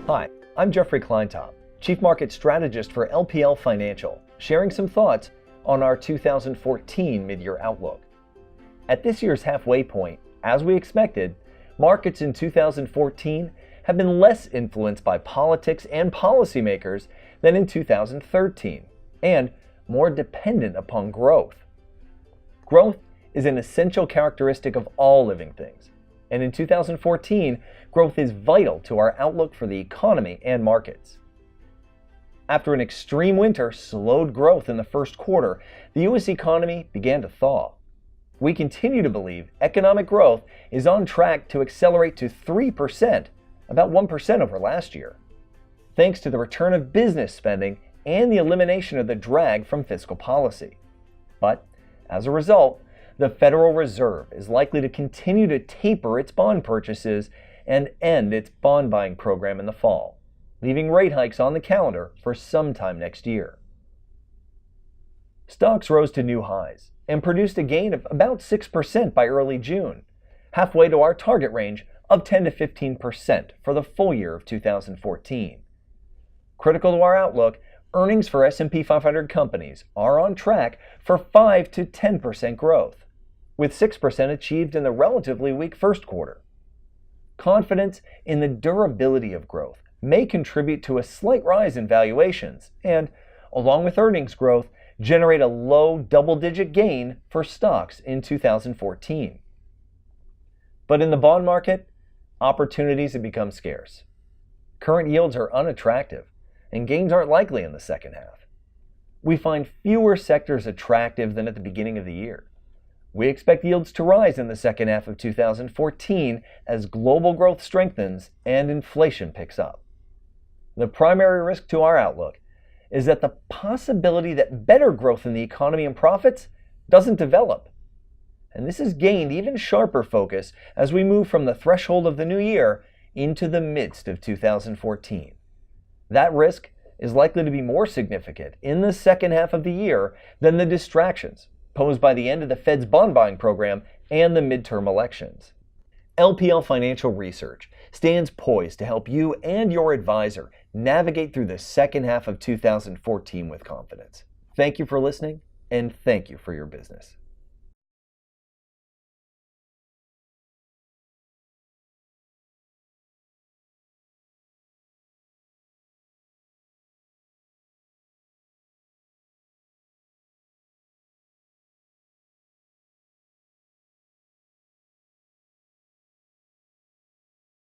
Hi, I'm Jeffrey Kleintop, Chief Market Strategist for LPL Financial, sharing some thoughts on our 2014 mid-year outlook. At this year's halfway point, as we expected, markets in 2014 have been less influenced by politics and policymakers than in 2013, and more dependent upon growth. Growth is an essential characteristic of all living things, and in 2014, growth is vital to our outlook for the economy and markets. After an extreme winter slowed growth in the first quarter, the U.S. economy began to thaw. We continue to believe economic growth is on track to accelerate to 3%, about 1% over last year, thanks to the return of business spending and the elimination of the drag from fiscal policy. But, as a result, the Federal Reserve is likely to continue to taper its bond purchases and end its bond buying program in the fall, leaving rate hikes on the calendar for some time next year. Stocks rose to new highs and produced a gain of about 6% by early June, halfway to our target range of 10 to 15% for the full year of 2014. Critical to our outlook, earnings for S&P 500 companies are on track for 5 to 10% growth, with 6% achieved in the relatively weak first quarter. Confidence in the durability of growth may contribute to a slight rise in valuations and, along with earnings growth, generate a low double-digit gain for stocks in 2014. But in the bond market, opportunities have become scarce. Current yields are unattractive, and gains aren't likely in the second half. We find fewer sectors attractive than at the beginning of the year. We expect yields to rise in the second half of 2014 as global growth strengthens and inflation picks up. The primary risk to our outlook is that the possibility that better growth in the economy and profits doesn't develop. And this has gained even sharper focus as we move from the threshold of the new year into the midst of 2014. That risk is likely to be more significant in the second half of the year than the distractions posed by the end of the Fed's bond buying program and the midterm elections. LPL Financial Research stands poised to help you and your advisor navigate through the second half of 2014 with confidence. Thank you for listening, and thank you for your business.